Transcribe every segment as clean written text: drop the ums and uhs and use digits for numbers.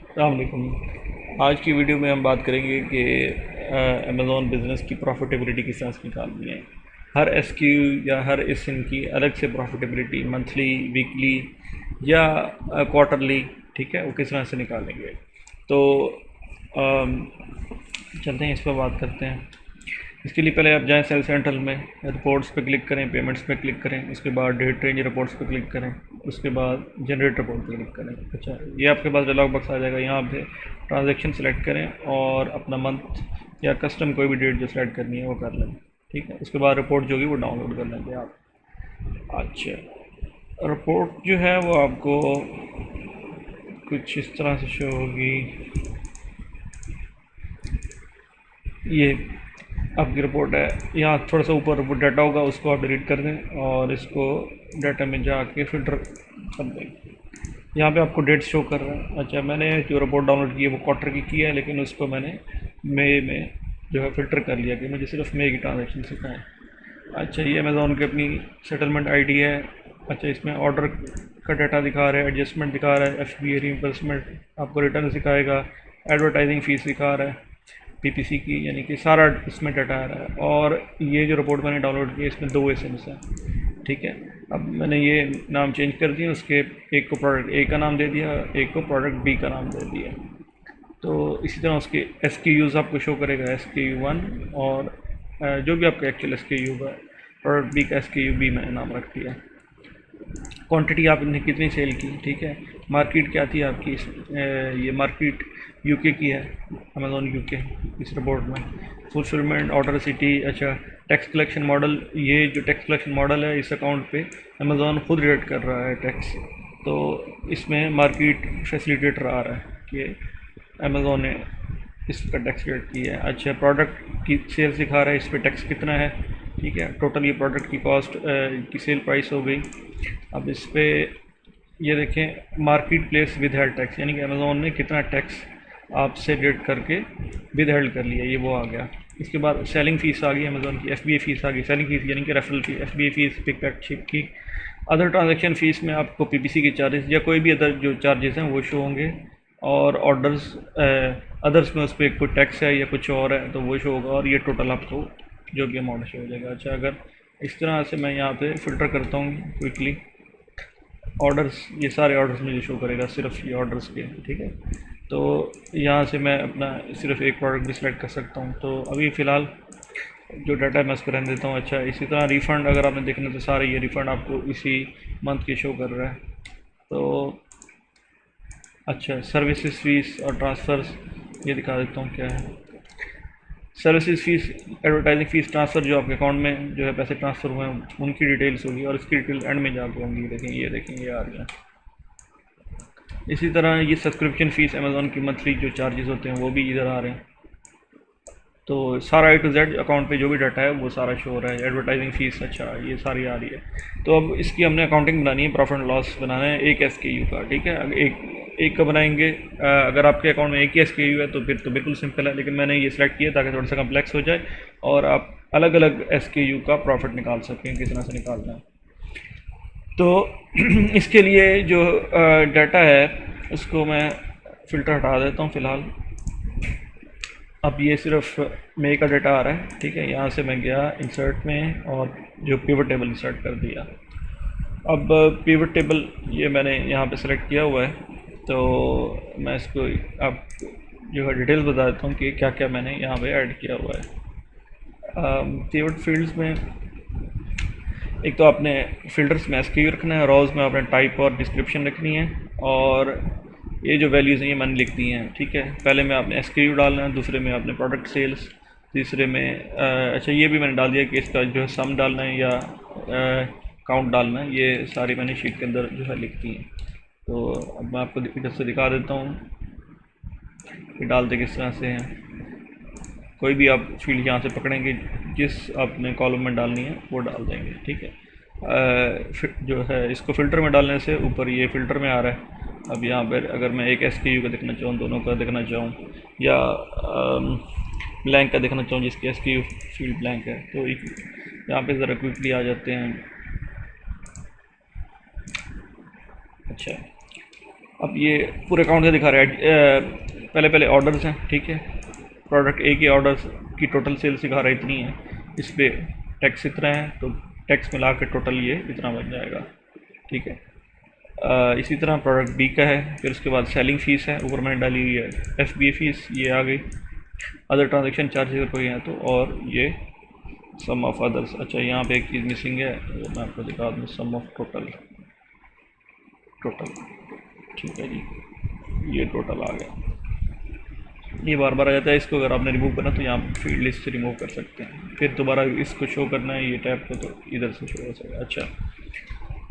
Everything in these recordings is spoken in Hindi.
अस्सलाम वालेकुम। आज की वीडियो में हम बात करेंगे कि अमेज़ॉन बिज़नेस की प्रॉफिटेबिलिटी किस तरह से निकालनी है। हर एसक्यू या हर इस्म की अलग से प्रॉफिटेबिलिटी मंथली, वीकली या क्वार्टरली, ठीक है, वो किस तरह से निकालेंगे। तो अम, चलते हैं, इस पर बात करते हैं। इसके लिए पहले आप जाएं सेल सेंट्रल में, रिपोर्ट्स पे क्लिक करें, पेमेंट्स पे क्लिक करें, उसके बाद डेट रेंज रिपोर्ट्स पे क्लिक करें, उसके बाद जनरेट रिपोर्ट पे क्लिक करें। अच्छा, ये आपके पास डायलॉग बॉक्स आ जाएगा। यहाँ पे ट्रांजैक्शन सेलेक्ट करें और अपना मंथ या कस्टम कोई भी डेट जो सेलेक्ट करनी है वो कर लें, ठीक है। उसके बाद रिपोर्ट जो होगी वो डाउनलोड कर लेंगे आप। अच्छा, रिपोर्ट जो है वो आपको कुछ इस तरह से शो होगी। ये आपकी रिपोर्ट है। यहाँ थोड़ा सा ऊपर वो डाटा होगा, उसको आप डिलीट कर दें और इसको डाटा में जाके फ़िल्टर कर दें। यहाँ पे आपको डेट शो कर रहा है। अच्छा, मैंने जो रिपोर्ट डाउनलोड की है वो क्वार्टर की है, लेकिन उसको मैंने मई में जो है फ़िल्टर कर लिया कि मुझे सिर्फ मई की ट्रांजेक्शन सिखाएँ। अच्छा, ये अमेज़ॉन की अपनी सेटलमेंट आईडी है। अच्छा, इसमें ऑर्डर का डाटा दिखा रहा है, एडजस्टमेंट दिखा रहा है, एफ बी ए रिइंबर्समेंट, आपको रिटर्न सिखाएगा, एडवर्टाइजिंग फ़ीस दिखा रहा है, पीपीसी की, यानी कि सारा इसमें डाटा आ रहा है। और ये जो रिपोर्ट मैंने डाउनलोड की है इसमें 2 एसेंस हैं, ठीक है। अब मैंने ये नाम चेंज कर दिया, उसके एक को प्रोडक्ट ए का नाम दे दिया, एक को प्रोडक्ट बी का नाम दे दिया। तो इसी तरह उसके एस के यूज़ आपको शो करेगा, एस के यू वन, और जो भी आपका एक्चुअल एस के यू है। प्रोडक्ट बी का एस के यू बी मैंने नाम रख दिया। क्वांटिटी आपने कितनी सेल की, ठीक है। मार्केट क्या थी आपकी, ये मार्केट यूके की है, अमेज़ॉन यूके इस रिपोर्ट में। Fulfilment, order city. अच्छा, टैक्स कलेक्शन मॉडल, ये जो टैक्स कलेक्शन मॉडल है इस अकाउंट पे अमेज़ॉन खुद रेट कर रहा है टैक्स, तो इसमें मार्केट फैसिलिटेटर आ रहा है कि अमेज़ॉन ने इसका टैक्स रेट किया है। अच्छा, प्रोडक्ट की सेल दिखा रहा है, इस पर टैक्स कितना है, ठीक है। टोटल ये प्रोडक्ट की कॉस्ट की सेल प्राइस हो गई। अब इस पर ये देखें, market place with held tax, यानी कि अमेज़ॉन ने कितना टैक्स आपसे डेट करके विद हेल्ड कर लिया, ये वो आ गया। इसके बाद सेलिंग फ़ीस आ गई अमेज़ॉन की, एफ बी ए फ़ीस आ गई। सेलिंग फ़ीस यानी कि रेफरल फ़ी, एफ बी ए फ़ीस, पिक पैक शिप की। अदर ट्रांजैक्शन फ़ीस में आपको पी पी सी के चार्जेस या कोई भी अदर जो चार्जेस हैं वो शो होंगे। और ऑर्डर्स अदर्स में उस पर कोई टैक्स है या कुछ और है तो वो शो होगा, और ये टोटल आपको जो भी अमाउंट शो हो जाएगा। अच्छा, अगर इस तरह से मैं यहाँ पे फ़िल्टर करता हूँ क्विकली, ऑर्डर्स, ये सारे ऑर्डर्स मुझे शो करेगा, सिर्फ ये ऑर्डर्स के, ठीक है। तो यहाँ से मैं अपना सिर्फ एक प्रोडक्ट भी सिलेक्ट कर सकता हूँ। तो अभी फ़िलहाल जो डाटा है मैं उसको रहने देता हूँ। अच्छा, इसी तरह रिफ़ंड अगर आपने देखना तो सारे ये रिफ़ंड आपको इसी मंथ के शो कर रहा है। तो अच्छा, सर्विसेज फ़ीस और ट्रांसफ़र्स ये दिखा देता हूँ क्या है। Services fees, advertising fees, transfer जो आपके अकाउंट में जो है पैसे ट्रांसफ़र हुए हैं उनकी डिटेल्स होगी, और इसकी डिटेल एंड में जाके होंगी। देखें, ये आ रही है। इसी तरह ये सब्सक्रिप्शन फ़ीस, अमेज़ॉन की मंथली जो चार्जेस होते हैं वो भी इधर आ रहे हैं। तो सारा ए टू जेड अकाउंट पे जो भी डाटा है वो सारा शो हो रहा है। एडवर्टाइजिंग फ़ीस, अच्छा, ये सारी आ रही है। तो अब इसकी हमने अकाउंटिंग बनानी है, प्रॉफिट एंड लॉस बनाना है एक एस के यू का, ठीक है। एक का बनाएंगे। अगर आपके अकाउंट में एक ही एस के यू है तो फिर तो बिल्कुल सिंपल है, लेकिन मैंने ये सिलेक्ट किया ताकि थोड़ा सा कम्प्लेक्स हो जाए और आप अलग अलग एस के यू का प्रॉफिट निकाल सकें, किस तरह से निकालना है। तो इसके लिए जो डाटा है उसको मैं फ़िल्टर हटा देता हूँ फ़िलहाल। अब ये सिर्फ मई का डाटा आ रहा है, ठीक है। यहाँ से मैं गया इंसर्ट में और जो पिवट टेबल इंसर्ट कर दिया। अब पिवट टेबल ये मैंने यहाँ पे सेलेक्ट किया हुआ है, तो मैं इसको अब जो है डिटेल्स बता देता हूँ कि क्या क्या मैंने यहाँ पे ऐड किया हुआ है। पिवट फील्ड्स में एक तो आपने फ़िल्टर्स में एसक्यू रखना है, रॉज में आपने टाइप और डिस्क्रिप्शन रखनी है, और ये जो वैल्यूज़ हैं ये मैंने लिख दी हैं, ठीक है। पहले में आपने एसक्यू डालना है, दूसरे में आपने प्रोडक्ट सेल्स, तीसरे में अच्छा, ये भी मैंने डाल दिया कि इसका जो है सम डालना है या काउंट डालना है, ये सारी मैंने शीट के अंदर जो है लिख दी हैं। तो अब मैं आपको इधर से दिखा देता हूँ कि डालते किस तरह से हैं। कोई भी आप फील्ड यहाँ से पकड़ेंगे, जिस आपने कॉलम में डालनी है वो डाल देंगे, ठीक है। जो है इसको फ़िल्टर में डालने से ऊपर ये फ़िल्टर में आ रहा है। अब यहाँ पर अगर मैं एक एस के यू का देखना चाहूँ, दोनों का देखना चाहूँ, या ब्लैंक का देखना चाहूँ जिसकी एस के यू फील्ड ब्लैंक है, तो यहाँ पे ज़रा क्विकली आ जाते हैं। अच्छा, अब ये पूरे अकाउंट से दिखा रहा है। पहले ऑर्डर्स हैं, ठीक है। प्रोडक्ट ए के ऑर्डर्स की टोटल सेल्स दिखा रहा है इतनी है, इस पर टैक्स इतना है, तो टैक्स मिला के टोटल ये इतना बन जाएगा, ठीक है। इसी तरह प्रोडक्ट बी का है, फिर उसके बाद सेलिंग फ़ीस है, ऊपर मैंने डाली हुई है FBA फ़ीस, ये आ गई। अदर ट्रांजेक्शन चार्जेस अगर कोई हैं तो, और ये सम ऑफ अदर्स। अच्छा, यहाँ पे एक चीज़ मिसिंग है, वो मैं आपको दिखा दूँ, सम ऑफ टोटल, ठीक है जी, ये टोटल आ गया। ये बार बार आ जाता है, इसको अगर आपने रिमूव करना तो यहाँ फील्ड लिस्ट से रिमूव कर सकते हैं, फिर दोबारा इसको शो करना है ये टैब को तो इधर से शो हो सकेगा। अच्छा,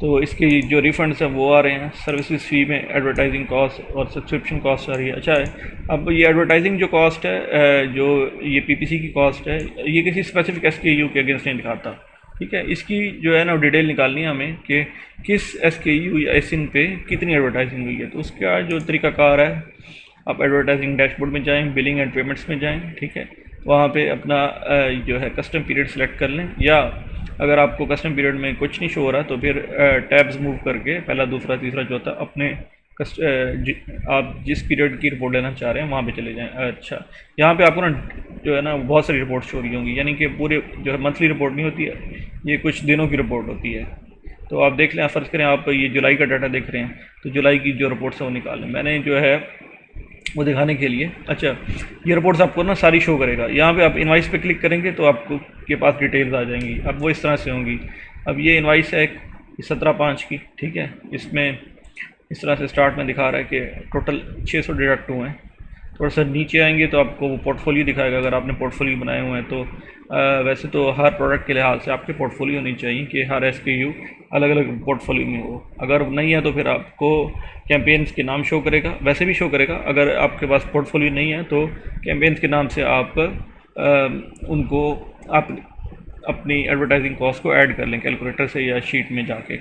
तो इसकी जो रिफंड्स हैं वो आ रहे हैं सर्विसेज फ़ी में, एडवर्टाइजिंग कॉस्ट और सब्सक्रिप्शन कॉस्ट आ रही है। अच्छा है, अब ये एडवर्टाइजिंग जो कॉस्ट है, जो ये PPC की कॉस्ट है, ये किसी स्पेसिफिक SKU के अगेंस्ट नहीं दिखाता, ठीक है। इसकी जो है ना डिटेल निकालनी है हमें कि किस SKU या SIN पे कितनी एडवर्टाइजिंग हुई है। तो उसका जो तरीकाकार है, आप एडवर्टाइजिंग डैशबोर्ड में जाएं, बिलिंग एंड पेमेंट्स में जाएं, ठीक है। वहाँ पे अपना जो है कस्टम पीरियड सेलेक्ट कर लें, या अगर आपको कस्टम पीरियड में कुछ नहीं शो हो रहा तो फिर टैब्स मूव करके पहला, दूसरा, तीसरा, चौथा अपने आप जिस पीरियड की रिपोर्ट लेना चाह रहे हैं वहाँ पे चले जाएं। अच्छा, यहाँ पे आपको ना जो है ना बहुत सारी रिपोर्ट शो रही होंगी, यानी कि पूरे जो है मंथली रिपोर्ट नहीं होती है, ये कुछ दिनों की रिपोर्ट होती है। तो आप देख लें, फ़र्ज़ करें आप ये जुलाई का डाटा देख रहे हैं, तो जुलाई की जो रिपोर्ट्स है वो निकाल लें। मैंने जो है वो दिखाने के लिए, अच्छा, ये रिपोर्ट्स आपको ना सारी शो करेगा। यहाँ पे आप इनवाइस पे क्लिक करेंगे तो आपको के पास डिटेल्स आ जाएंगी। अब वो इस तरह से होंगी। अब ये इनवाइस है 17/5 की, ठीक है। इसमें इस तरह से स्टार्ट में दिखा रहा है कि टोटल 600 डिडक्ट हुए हैं। थोड़ा सा नीचे आएंगे तो आपको वो पोर्टफोलियो दिखाएगा, अगर आपने पोर्टफोलियो बनाए हुए हैं तो। वैसे तो हर प्रोडक्ट के लिहाज से आपके पोर्टफोलियो होनी चाहिए कि हर SKU अलग अलग पोर्टफोलियो में हो। अगर नहीं है तो फिर आपको कैंपेन्स के नाम शो करेगा, वैसे भी शो करेगा। अगर आपके पास पोर्टफोलियो नहीं है तो कैंपेन्स के नाम से आप उनको आप अपनी एडवर्टाइजिंग कॉस्ट को ऐड कर लें कैलकुलेटर से या शीट में जाके।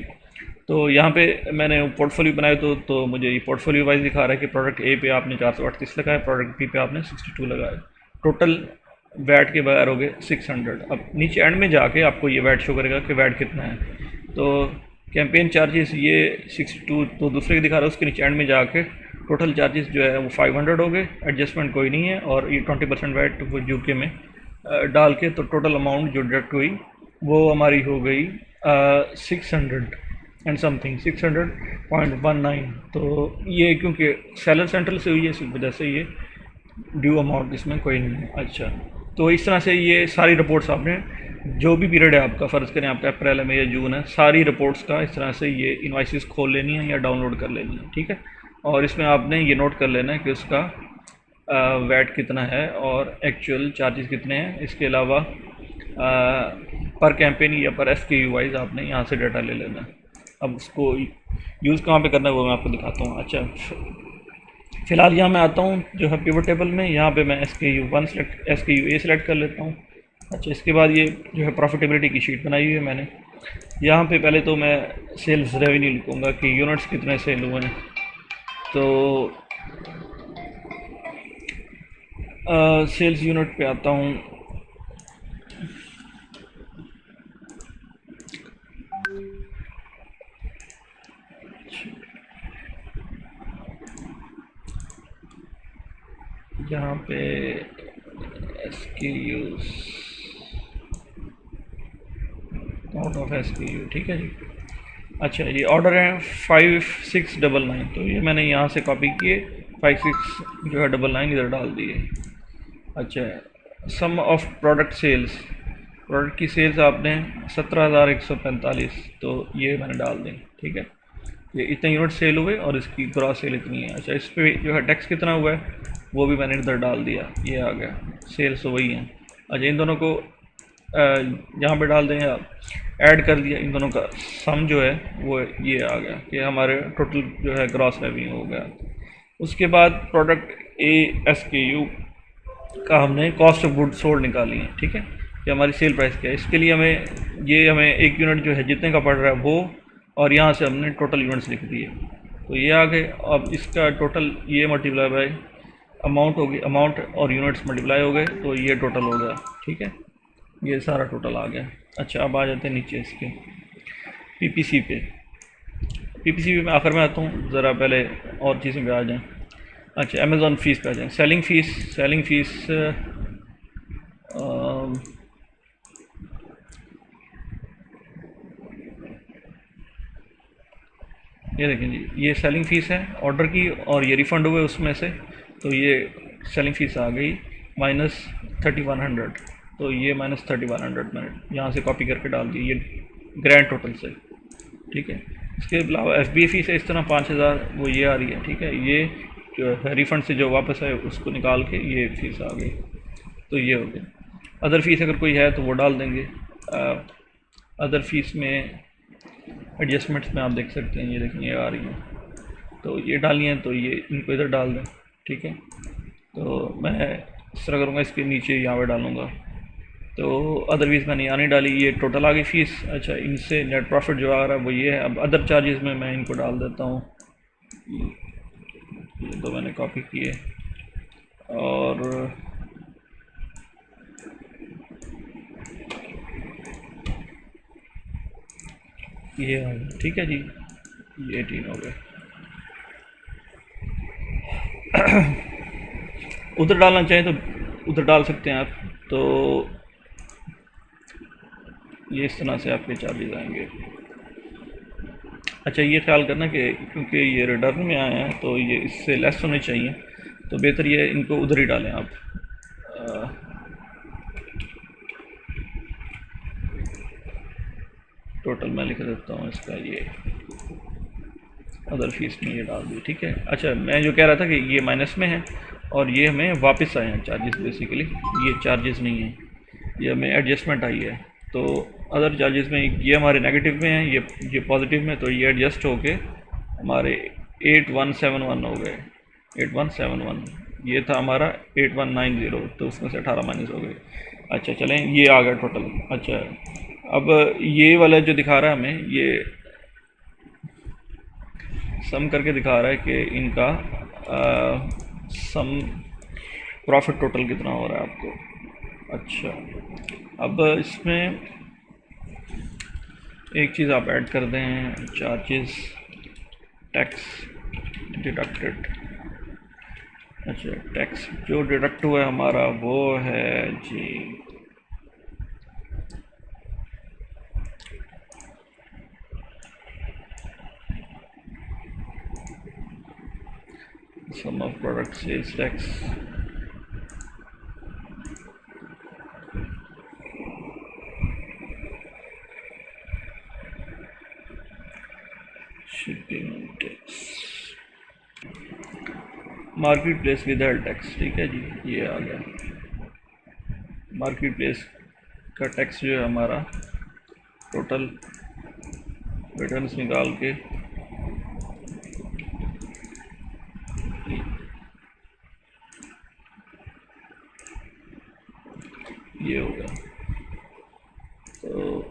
तो यहाँ पे मैंने पोर्टफोलियो बनाया तो मुझे ये पोर्टफोलियो वाइज दिखा रहा है कि प्रोडक्ट ए पे आपने 438 लगाया, प्रोडक्ट बी पे आपने 62 लगाया, टोटल वैट के बगैर हो गए 600। अब नीचे एंड में जाके आपको ये वैट शो करेगा कि वैट कितना है। तो कैंपेन चार्जेस ये 62 तो दूसरे के दिखा रहा है, उसके नीचे एंड में जाके टोटल चार्जेस जो है वो 500 हो गए, एडजस्टमेंट कोई नहीं है, और ये 20% वैट वो यूके में डाल के तो टोटल अमाउंट जो डिडक्ट हुई वो हमारी हो गई 600 एंड समथिंग, 600.19। तो ये क्योंकि सेलर सेंट्रल से हुई है, इस वजह से ये ड्यू अमाउंट इसमें कोई नहीं है। अच्छा, तो इस तरह से ये सारी रिपोर्ट्स आपने जो भी पीरियड है आपका, फ़र्ज़ करें आपका अप्रैल है या जून है, सारी रिपोर्ट्स का इस तरह से ये इनवाइसेस खोल लेनी है या डाउनलोड कर लेनी है, ठीक है। और इसमें आपने ये नोट कर लेना है कि उसका वैट कितना है और एक्चुअल चार्जेस कितने हैं। इसके अलावा पर कैंपेन या पर SKU वाइज आपने यहाँ से डाटा ले लेना है। अब उसको यूज़ कहाँ पे करना है वो मैं आपको दिखाता हूँ। अच्छा, फ़िलहाल यहाँ मैं आता हूँ जो है पिवट टेबल में, यहाँ पे मैं SKU A सेलेक्ट कर लेता हूँ। अच्छा, इसके बाद ये जो है प्रॉफिटेबिलिटी की शीट बनाई हुई है मैंने। यहाँ पे पहले तो मैं सेल्स रेवेन्यू लिखूँगा कि यूनिट्स कितने सेल हुए हैं। तो सेल्स यूनिट पे आता हूँ। यहाँ पे SKUs, काउंट ऑफ SKU, ठीक है जी। अच्छा, ये ऑर्डर है 5699, तो ये मैंने यहाँ से कॉपी किए 56 जो है 99 इधर डाल दिए। अच्छा, सम ऑफ प्रोडक्ट सेल्स, प्रोडक्ट की सेल्स आपने 17,145, तो ये मैंने डाल दी, ठीक है। ये इतने यूनिट सेल हुए और इसकी ग्रॉस सेल इतनी है। अच्छा, इस पर जो है टैक्स कितना हुआ है वो भी मैंने इधर डाल दिया, ये आ गया, सेल्स तो वही हैं। अच्छा, इन दोनों को यहाँ पे डाल दें, ऐड कर दिया, इन दोनों का सम जो है वो ये आ गया कि हमारे टोटल जो है ग्रॉस रेवेन्यू हो गया। उसके बाद प्रोडक्ट A SKU का हमने कॉस्ट ऑफ गुड सोल्ड निकाली है, ठीक है, कि हमारी सेल प्राइस क्या है। इसके लिए हमें एक यूनिट जो है जितने का पड़ रहा है वो, और यहाँ से हमने टोटल यूनिट्स लिख दिए, तो ये आ गए। अब इसका टोटल ये मल्टीप्लाई बाय अमाउंट होगी, अमाउंट और यूनिट्स मल्टीप्लाई हो गए तो ये टोटल हो गया, ठीक है, ये सारा टोटल आ गया। अच्छा, अब आ जाते हैं नीचे इसके PPC पे। PPCP में आखिर में आता हूँ, ज़रा पहले और चीज़ें पे आ जाएँ। अच्छा, अमेज़ॉन फ़ीस पे आ जाएँ। सेलिंग फ़ीस ये देखें जी, ये सेलिंग फ़ीस है ऑर्डर की, और ये रिफ़ंड हुए उसमें से, तो ये सेलिंग फ़ीस आ गई -3100। तो ये -3100 मैंने यहाँ से कॉपी करके डाल दी, ये ग्रैंड टोटल से, ठीक है। इसके अलावा FBA फ़ीस है इस तरह 5000, वो ये आ रही है, ठीक है। ये रिफ़ंड से जो वापस आए उसको निकाल के ये फ़ीस आ गई, तो ये हो गया। अदर फ़ीस अगर कोई है तो वो डाल देंगे। अदर फ़ीस में एडजस्टमेंट्स में आप देख सकते हैं, ये देखें ये आ रही है, तो ये डालनी है तो ये इनको इधर डाल दें, ठीक है। तो मैं इस तरह करूँगा, इसके नीचे यहाँ पे डालूँगा। तो अदर फीस मैंने यहाँ नहीं डाली, ये टोटल आ गई फ़ीस। अच्छा, इनसे नेट प्रॉफिट जो आ रहा है वो ये है। अब अदर चार्जेस में मैं इनको डाल देता हूँ, ये तो मैंने कॉपी किए, और ये हो गया, ठीक है जी, ये 3 हो गए। उधर डालना चाहें तो उधर डाल सकते हैं आप। तो ये इस तरह से आपके चार्जेस आएंगे। अच्छा, ये ख्याल करना कि क्योंकि ये रिटर्न में आए हैं तो ये इससे लेस होने चाहिए, तो बेहतर ये इनको उधर ही डालें आप। टोटल मैं लिख देता हूँ इसका, ये अदर फीस में ये डाल दी, ठीक है। अच्छा, मैं जो कह रहा था कि ये माइनस में है और ये हमें वापस आए हैं चार्जेस, बेसिकली ये चार्जेस नहीं हैं, ये हमें एडजस्टमेंट आई है। तो अदर चार्जेस में ये हमारे नेगेटिव में हैं, ये पॉजिटिव में, तो ये एडजस्ट हो के हमारे 8171 हो गए। 8171, ये था हमारा 8190, तो उसमें से 18 माइनस हो गए। अच्छा चलें, ये आ गया टोटल। अच्छा, अब ये वाला जो दिखा रहा है हमें, ये सम करके दिखा रहा है कि इनका सम प्रॉफिट टोटल कितना हो रहा है आपको। अच्छा, अब इसमें एक चीज़ आप ऐड कर दें, चार्जेस टैक्स डिडक्टेड। अच्छा, टैक्स जो डिडक्ट हुआ है हमारा वो है जी sum of product sales tax, shipping tax, marketplace without tax, ठीक है जी, ये आ गया। मार्केट प्लेस का टैक्स जो है हमारा टोटल रिटर्न्स निकाल के ये हो गया, तो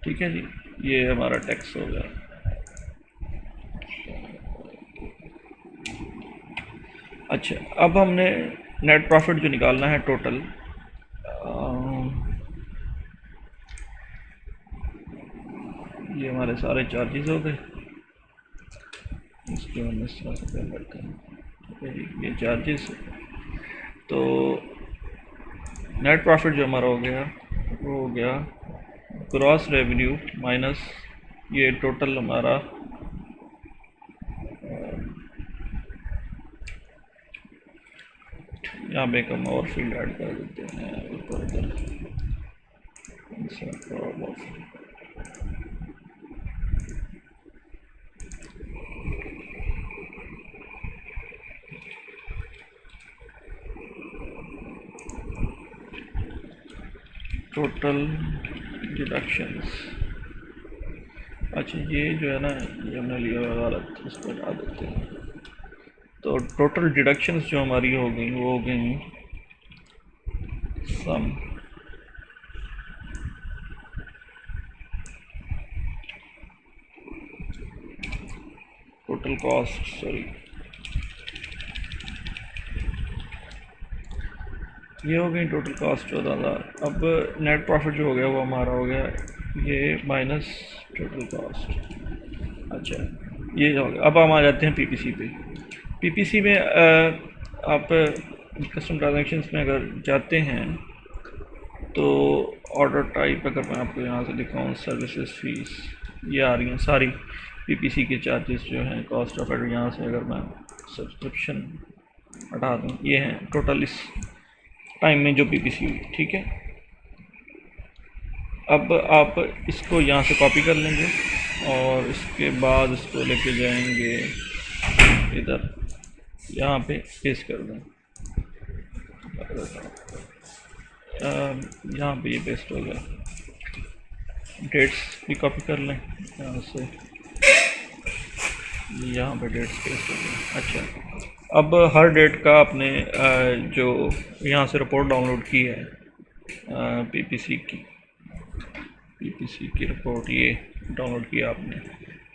ठीक है जी, ये हमारा टैक्स हो गया। अच्छा, अब हमने नेट प्रॉफिट जो निकालना है टोटल, ये हमारे सारे चार्जेस हो गए, इसको हम इस तरह से कर लेते हैं, ठीक है जी, ये चार्जेस। तो नेट प्रॉफिट जो हमारा हो गया वो हो गया ग्रॉस रेवेन्यू माइनस ये टोटल हमारा यहाँ पे हम और फील्ड ऐड कर देते हैं ऊपर उधर। टोटल डिडक्शंस, अच्छा ये जो है ना, ये हमने लिया हुआ गलत, इसको हटा देते हैं। तो टोटल डिडक्शंस जो हमारी हो गई वो हो गई सम टोटल कॉस्ट, सॉरी ये हो गई टोटल कॉस्ट 14,000। अब नेट प्रॉफिट जो हो गया वो हमारा हो गया ये माइनस टोटल कॉस्ट। अच्छा, ये हो गया। अब हम आ जाते हैं पीपीसी पे। पीपीसी में आप कस्टम ट्रांजैक्शंस में अगर जाते हैं तो ऑर्डर टाइप अगर मैं आपको यहाँ से दिखाऊँ, सर्विसेज फीस ये आ रही हैं सारी। पीपीसी के चार्जेस जो हैं, कॉस्ट ऑफ एड, यहाँ से अगर मैं सब्सक्रिप्शन हटा दूँ, ये हैं टोटल इस टाइम में जो पीपीसी हुई। ठीक है, अब आप इसको यहाँ से कॉपी कर लेंगे और इसके बाद इसको लेके जाएंगे इधर, यहाँ पे पेस्ट कर दें। यहाँ पे ये पेस्ट हो गया। डेट्स भी कॉपी कर लें यहाँ से, यहाँ पे डेट्स पेस्ट हो गए। अच्छा, अब हर डेट का आपने जो यहाँ से रिपोर्ट डाउनलोड की है पीपीसी की रिपोर्ट ये डाउनलोड किया आपने।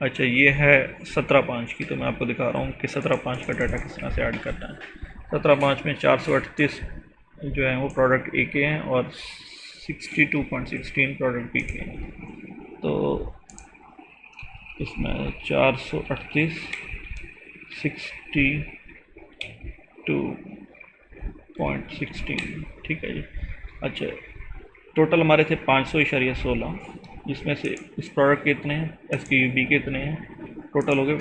अच्छा, ये है 17/5 की, तो मैं आपको दिखा रहा हूँ कि 17/5 का डाटा किस तरह से ऐड करना है। 17/5 में 438 जो हैं वो प्रोडक्ट ए के हैं और 62.16 प्रोडक्ट बी के हैं। तो इसमें 438 62.16, ठीक है जी। अच्छा, टोटल हमारे थे 500.16, जिसमें से इस प्रोडक्ट के इतने हैं, एस के यू बी के इतने हैं, टोटल हो गए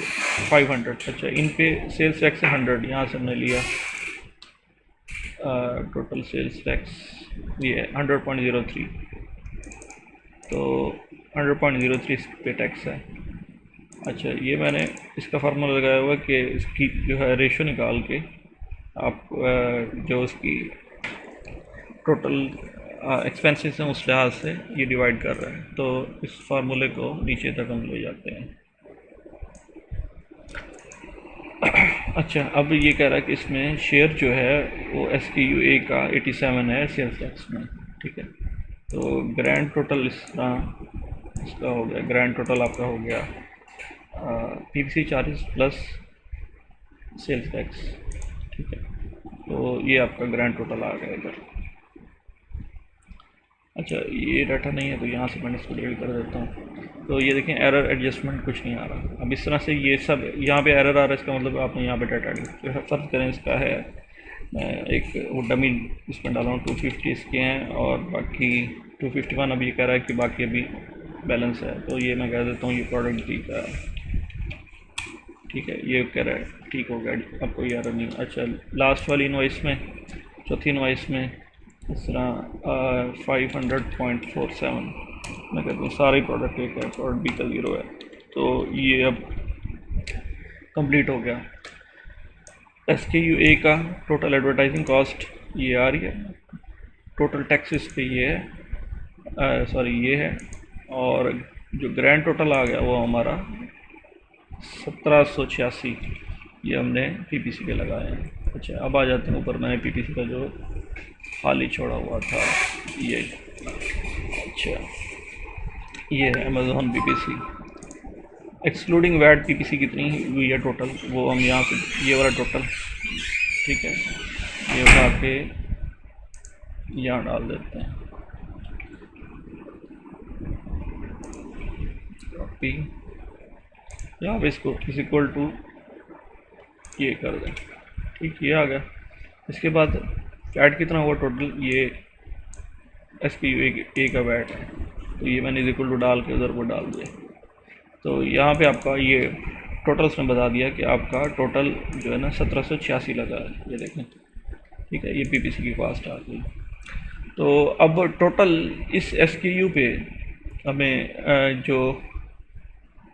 500। अच्छा, इन पे सेल्स टैक्स है 100, यहाँ से हमने लिया टोटल सेल्स टैक्स ये है 100.03, तो 100.03 इस पे टैक्स है। अच्छा, ये मैंने इसका फार्मूला लगाया हुआ कि इसकी जो है रेशो निकाल के आप जो उसकी टोटल एक्सपेंसेस हैं उस लिहाज से ये डिवाइड कर रहे हैं, तो इस फार्मूले को नीचे तक हम ले जाते हैं। अच्छा, अब ये कह रहा है कि इसमें शेयर जो है वो एस के यू ए का 87 है सेल्स टैक्स में। ठीक है, तो ग्रैंड टोटल इस तरह इसका हो गया। ग्रैंड टोटल आपका हो गया PPC charges plus sales tax. ठीक है, तो ये आपका ग्रैंड टोटल आ गया इधर। अच्छा, ये डाटा नहीं है तो यहाँ से मैं इसको डिलीट कर देता हूँ। तो ये देखें, एरर एडजस्टमेंट कुछ नहीं आ रहा। अब इस तरह से ये सब यहाँ पे एरर आ रहा है, इसका मतलब आपने यहाँ पे डाटा एडिट फर्ज करें इसका है, मैं एक वो डमी इसमें डाला हूँ 250 इसके हैं और बाकी 251 अभी ये कह रहा है कि बाकी अभी बैलेंस है, तो ये मैं कह देता हूँ ये प्रोडक्ट डी का। ठीक है, ये कह रहा है ठीक हो गया, अब कोई एरर नहीं। अच्छा, लास्ट वाली इनवॉइस में, चौथी इनवॉइस में इस तरह 500.47 मैं कहता हूँ सारे प्रोडक्ट एक है, प्रोडक्ट बी का 0 है, तो ये अब कंप्लीट हो गया। एस के यू ए का टोटल एडवर्टाइजिंग कॉस्ट ये आ रही है, टोटल टैक्सेस पे ये है, सॉरी ये है, और जो ग्रैंड टोटल आ गया वो हमारा 1786, ये हमने पीपीसी के लगाए हैं। अच्छा, अब आ जाते हैं ऊपर, मैंने पीपीसी का जो खाली छोड़ा हुआ था ये। अच्छा, ये है Amazon PPC excluding VAT PPC कितनी हुई है टोटल, वो हम यहाँ से ये वाला टोटल, ठीक है, ये उठा के यहाँ डाल देते हैं। कॉपी, यहाँ पे इसको इज इक्वल टू ये कर दें। ठीक, ये आ गया। इसके बाद वैट कितना हुआ टोटल, ये एस के यू ए का वैट है, तो ये मैंने इज इक्वल टू डाल के उधर वो डाल दिया। तो यहाँ पे आपका ये टोटल उसने बता दिया कि आपका टोटल जो है ना 1786 लगा है, ये देखें। ठीक है, ये पीपीसी की कॉस्ट आ गई। तो अब टोटल इस एसकेयू पे हमें जो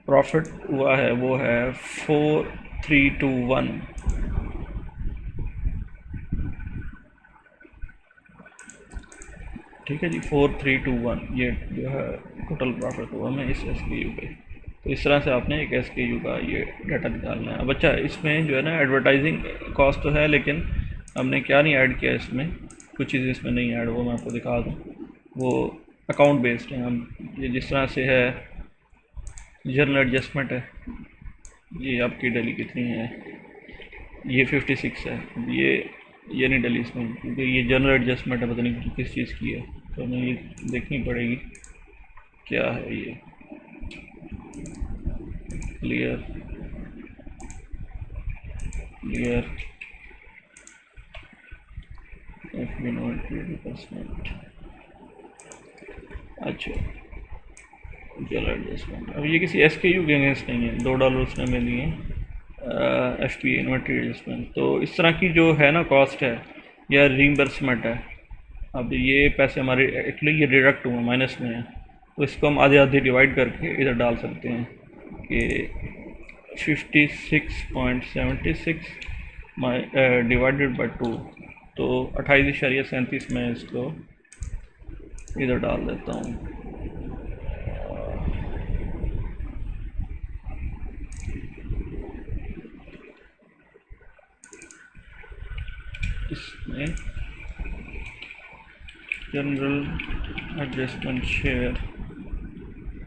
प्रॉफिट हुआ है वो है 4321। ठीक है जी, 4321 ये जो है टोटल प्रॉफिट हुआ हमें इस एसकेयू पे। तो इस तरह से आपने एक एसकेयू का ये डाटा निकालना है। अब अच्छा, इसमें जो है ना एडवर्टाइजिंग कॉस्ट तो है, लेकिन हमने क्या नहीं ऐड किया इसमें, कुछ चीज़ें इसमें नहीं ऐड, वो मैं आपको दिखा दूँ। वो अकाउंट बेस्ड है, हम ये जिस तरह से है जर्नल एडजस्टमेंट है, ये आपकी डेली कितनी है, ये 56 है। ये नहीं डली इसमें, क्योंकि ये जनरल एडजस्टमेंट है, पता नहीं किस चीज़ की है, तो हमें ये देखनी पड़ेगी क्या है ये, क्लियर क्लियर एफ इन्वेंट्री%। अच्छा चलो एडजस्टमेंट। अब ये किसी SKU के अगेंस्ट नहीं है, $2 उसने में दिए FP इन्वेंट्री एडजस्टमेंट। तो इस तरह की जो है ना कॉस्ट है या रीइंबर्समेंट है, अब ये पैसे हमारे एक्चुअली ये डिडक्ट हुए माइनस में है, तो इसको हम आधे आधे डिवाइड करके इधर डाल सकते हैं कि 56.76 डिवाइडेड बाई 2, तो 28.37 में इसको इधर डाल देता हूँ। इसमें जनरल एडजस्टमेंट शेयर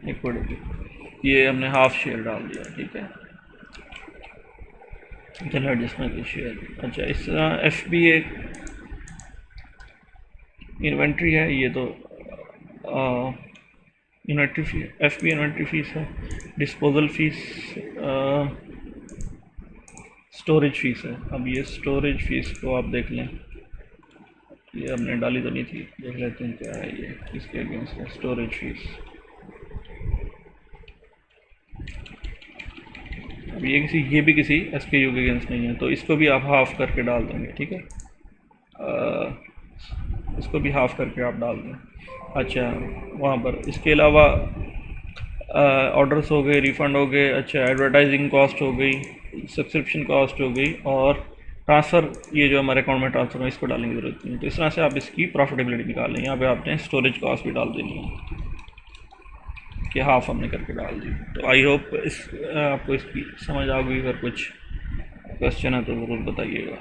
इक्विटी, ये हमने हाफ शेयर डाल दिया, ठीक है, जनरल एडजस्टमेंट की शेयर। अच्छा इस तरह FBA इन्वेंट्री है, ये तो इन्वेंट्री फी, FBA इन्वेंट्री फीस है, डिस्पोजल फीस, स्टोरेज फीस है। अब ये स्टोरेज फीस को आप देख लें, ये हमने डाली तो नहीं थी, देख लेते हैं क्या है ये, इसके अगेंस्ट है स्टोरेज फीस। अब ये भी किसी SKU के अगेंस्ट नहीं है, तो इसको भी आप हाफ करके डाल देंगे, ठीक है, इसको भी हाफ करके आप डाल दें। अच्छा वहाँ पर इसके अलावा ऑर्डर्स हो गए, रिफ़ंड हो गए, अच्छा एडवर्टाइजिंग कॉस्ट हो गई, सब्सक्रिप्शन कॉस्ट हो गई, और ट्रांसफ़र, ये जो हमारे अकाउंट में ट्रांसफ़र है इसको डालने की ज़रूरत नहीं है। तो इस तरह से आप इसकी प्रॉफिटेबिलिटी निकाल लें। यहाँ पे आपने स्टोरेज कॉस्ट भी डाल देनी है कि हाफ हमने करके डाल दी। तो आई होप आपको इसकी समझ आ गई। अगर कुछ क्वेश्चन है तो ज़रूर बताइएगा।